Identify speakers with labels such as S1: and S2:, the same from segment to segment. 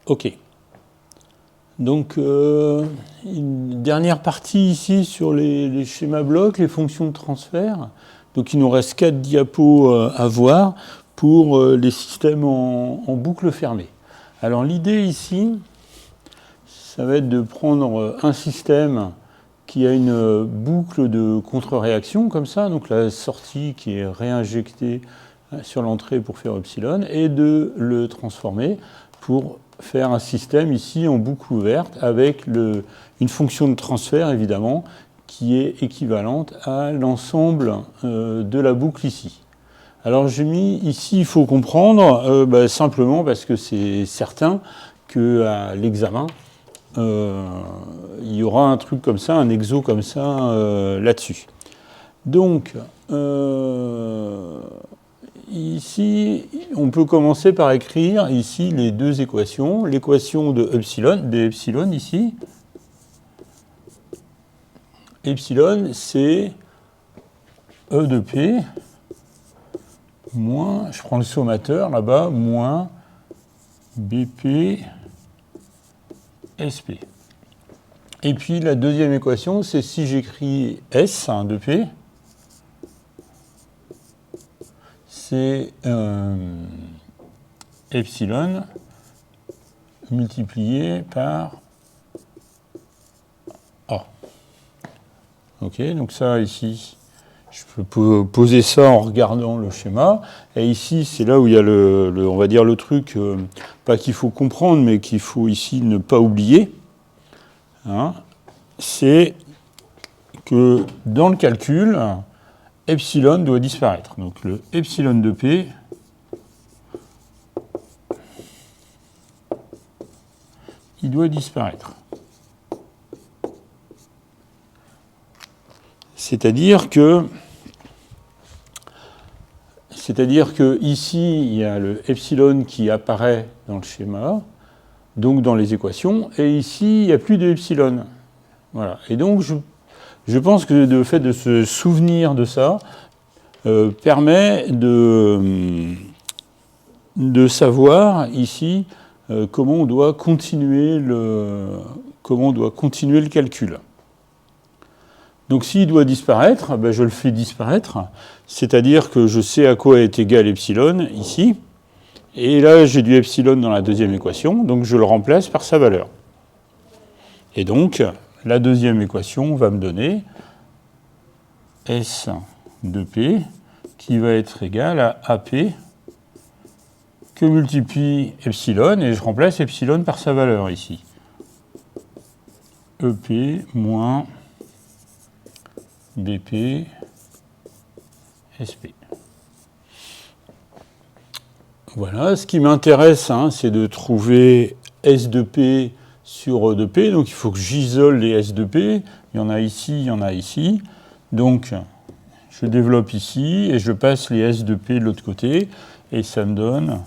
S1: OK. Donc, une dernière partie ici sur les schémas blocs, les fonctions de transfert. Donc, il nous reste 4 diapos à voir pour les systèmes en boucle fermée. Alors, l'idée ici, ça va être de prendre un système qui a une boucle de contre-réaction, comme ça, donc la sortie qui est réinjectée sur l'entrée pour faire epsilon, et de le transformer pour faire un système ici en boucle ouverte avec une fonction de transfert, évidemment, qui est équivalente à l'ensemble de la boucle ici. Alors j'ai mis ici, il faut comprendre, simplement parce que c'est certain qu'à l'examen, il y aura un truc comme ça, un exo comme ça là-dessus. Donc, ici, on peut commencer par écrire ici les deux équations. L'équation de epsilon ici. Epsilon, c'est E de P moins, je prends le sommateur là-bas, moins BP SP. Et puis la deuxième équation, c'est si j'écris S de P, c'est epsilon multiplié par A. Ok, donc ça ici, je peux poser ça en regardant le schéma. Et ici, c'est là où il y a on va dire le truc, pas qu'il faut comprendre, mais qu'il faut ici ne pas oublier. Hein, c'est que dans le calcul, epsilon doit disparaître. Donc le epsilon de P il doit disparaître. C'est-à-dire que ici, il y a le epsilon qui apparaît dans le schéma, donc dans les équations, et ici, il n'y a plus de epsilon. Voilà. Et donc, je pense que le fait de se souvenir de ça permet de savoir ici comment on doit continuer le calcul. Donc s'il doit disparaître, je le fais disparaître, c'est-à-dire que je sais à quoi est égal epsilon ici, et là j'ai du epsilon dans la deuxième équation, donc je le remplace par sa valeur. Et donc la deuxième équation va me donner S de P qui va être égal à AP que multiplie epsilon, et je remplace epsilon par sa valeur ici. EP moins BP SP. Voilà, ce qui m'intéresse, c'est de trouver S de P sur E de P. Donc il faut que j'isole les S de P. Il y en a ici, il y en a ici. Donc je développe ici et je passe les S de P de l'autre côté. Et ça me donne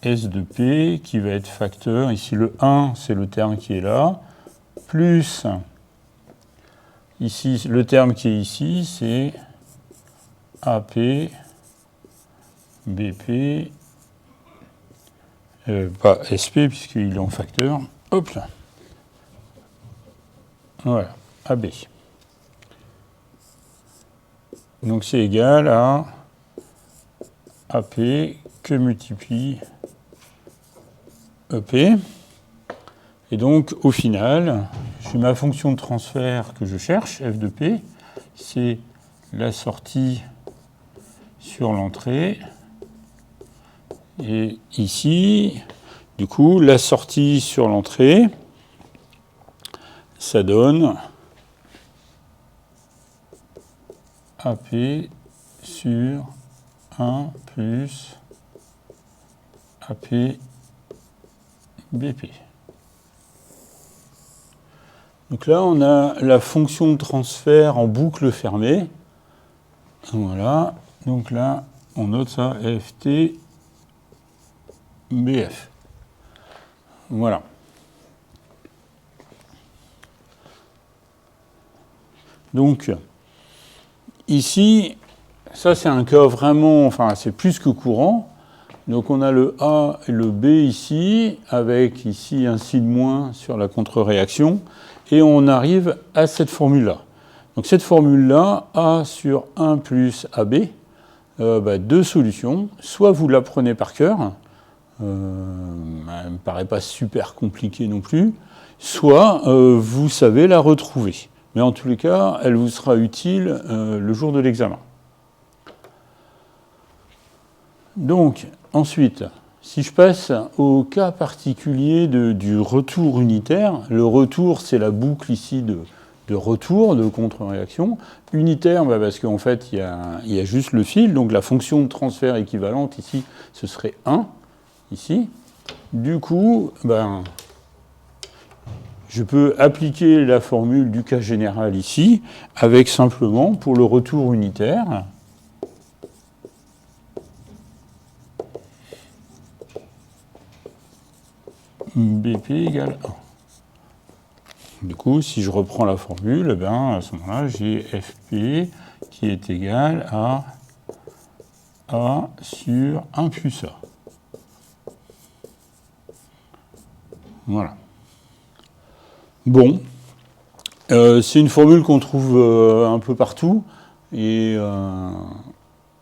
S1: S de P qui va être facteur. Ici le 1, c'est le terme qui est là. Plus, ici, le terme qui est ici, c'est AP, BP, pas SP puisqu'il est en facteur. Hop là. Voilà, AB. Donc c'est égal à AP que multiplie EP. Et donc, au final, j'ai ma fonction de transfert que je cherche, f de p, c'est la sortie sur l'entrée. Et ici, du coup, la sortie sur l'entrée, ça donne AP sur 1 plus AP BP. Donc là, on a la fonction de transfert en boucle fermée. Voilà. Donc là, on note ça, FT, BF. Voilà. Donc, ici, ça c'est un cas vraiment, enfin c'est plus que courant. Donc on a le A et le B ici, avec ici un signe moins sur la contre-réaction, et on arrive à cette formule-là. Donc cette formule-là, A sur 1 plus AB, deux solutions. Soit vous l'apprenez par cœur, elle ne me paraît pas super compliquée non plus, soit vous savez la retrouver. Mais en tous les cas, elle vous sera utile le jour de l'examen. Donc, ensuite, si je passe au cas particulier du retour unitaire, le retour, c'est la boucle ici de retour, de contre-réaction. Unitaire, parce qu'en fait, il y a juste le fil, donc la fonction de transfert équivalente ici, ce serait 1, ici. Du coup, je peux appliquer la formule du cas général ici, avec simplement, pour le retour unitaire, BP égale 1. Du coup, si je reprends la formule, à ce moment-là, j'ai FP qui est égal à A sur 1 plus A. Voilà. Bon. C'est une formule qu'on trouve un peu partout, et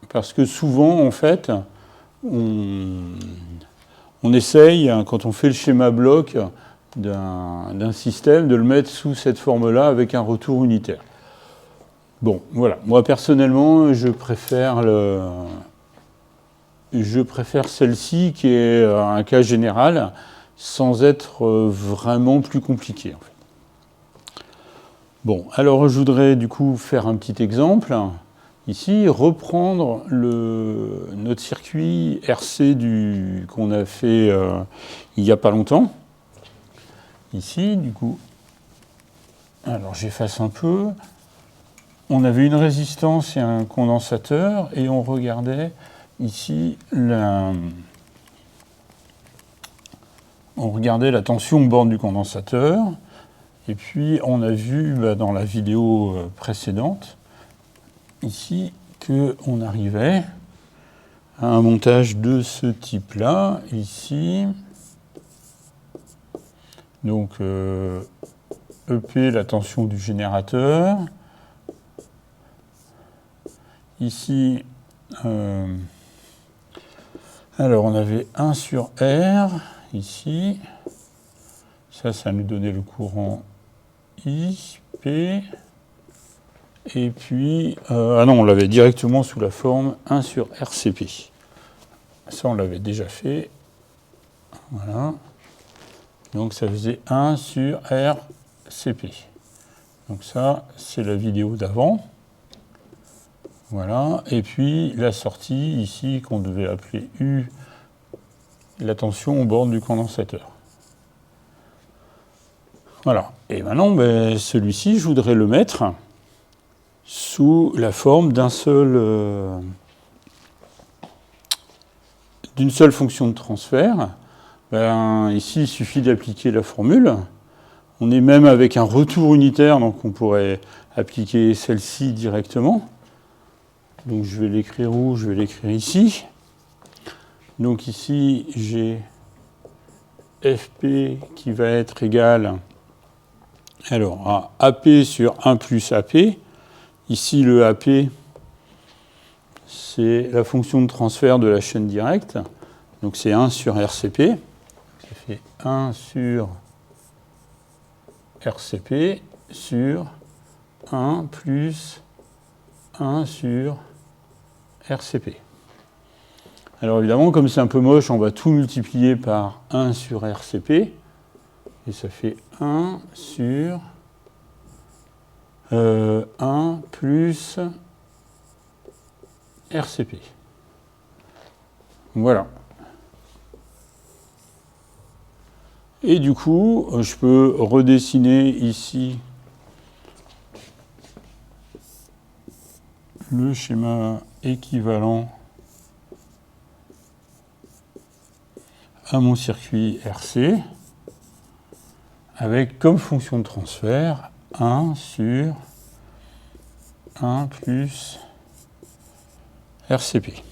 S1: parce que souvent, en fait, on essaye, quand on fait le schéma bloc d'un système, de le mettre sous cette forme-là avec un retour unitaire. Bon, voilà. Moi, personnellement, je préfère celle-ci, qui est un cas général, sans être vraiment plus compliqué, en fait. Bon, alors je voudrais du coup faire un petit exemple. Ici, reprendre notre circuit RC qu'on a fait il n'y a pas longtemps. Ici, du coup, alors j'efface un peu. On avait une résistance et un condensateur, et on regardait ici on regardait la tension aux bornes du condensateur. Et puis, on a vu dans la vidéo précédente, ici, qu'on arrivait à un montage de ce type-là, ici. Donc, EP, la tension du générateur. Ici, alors on avait 1 sur R, ici. Ça nous donnait le courant I, P. Et puis, non, on l'avait directement sous la forme 1 sur RCP. Ça, on l'avait déjà fait. Voilà. Donc, ça faisait 1 sur RCP. Donc ça, c'est la vidéo d'avant. Voilà. Et puis, la sortie, ici, qu'on devait appeler U, la tension aux bornes du condensateur. Voilà. Et maintenant, celui-ci, je voudrais le mettre sous la forme d'une seule fonction de transfert. Ici, il suffit d'appliquer la formule. On est même avec un retour unitaire, donc on pourrait appliquer celle-ci directement. Donc je vais l'écrire où? Je vais l'écrire ici. Donc ici, j'ai FP qui va être égal à AP sur 1 plus AP. Ici, le AP, c'est la fonction de transfert de la chaîne directe. Donc c'est 1 sur RCP. Ça fait 1 sur RCP sur 1 plus 1 sur RCP. Alors évidemment, comme c'est un peu moche, on va tout multiplier par 1 sur RCP. Et ça fait 1 sur 1 plus RCP. Voilà. Et du coup, je peux redessiner ici le schéma équivalent à mon circuit RC avec comme fonction de transfert 1 sur 1 plus RCP.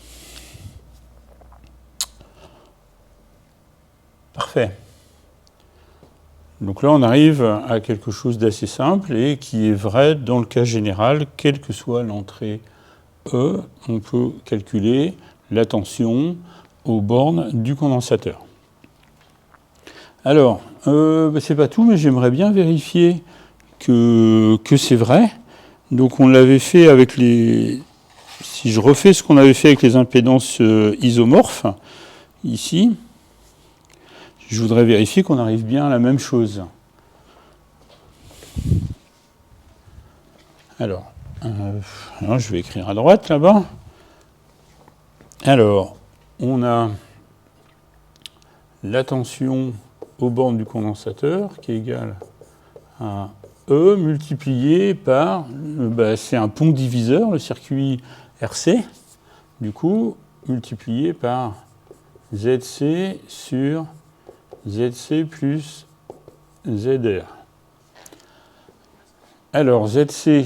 S1: parfait. Donc là, on arrive à quelque chose d'assez simple et qui est vrai dans le cas général, quelle que soit l'entrée E, on peut calculer la tension aux bornes du condensateur. Alors, c'est pas tout, mais j'aimerais bien vérifier que c'est vrai. Donc on l'avait fait avec les... Si je refais ce qu'on avait fait avec les impédances isomorphes, ici, je voudrais vérifier qu'on arrive bien à la même chose. Alors, je vais écrire à droite là-bas. Alors, on a la tension aux bornes du condensateur qui est égale à E multiplié par, c'est un pont diviseur, le circuit RC, du coup, multiplié par ZC sur ZC plus ZR. Alors, ZC,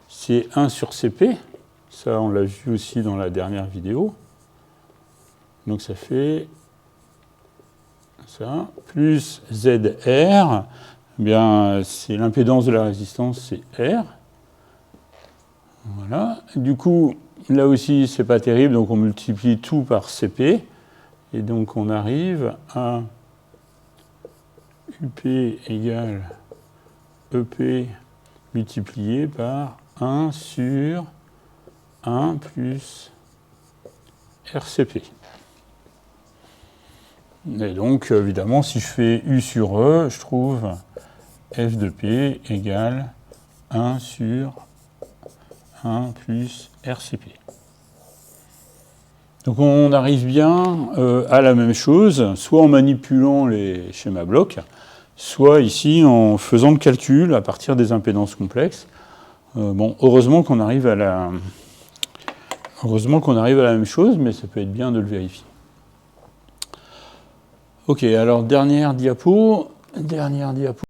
S1: c'est 1 sur CP, ça on l'a vu aussi dans la dernière vidéo. Donc ça fait ça, plus ZR, bien, c'est l'impédance de la résistance, c'est R. Voilà. Du coup, là aussi, c'est pas terrible, donc on multiplie tout par CP. Et donc, on arrive à UP égale EP multiplié par 1 sur 1 plus RCP. Et donc, évidemment, si je fais U sur E, je trouve F de P égale 1 sur 1 plus RCP. Donc on arrive bien à la même chose, soit en manipulant les schémas blocs, soit ici en faisant le calcul à partir des impédances complexes. Heureusement qu'on arrive à la même chose, mais ça peut être bien de le vérifier. Ok, alors dernière diapo.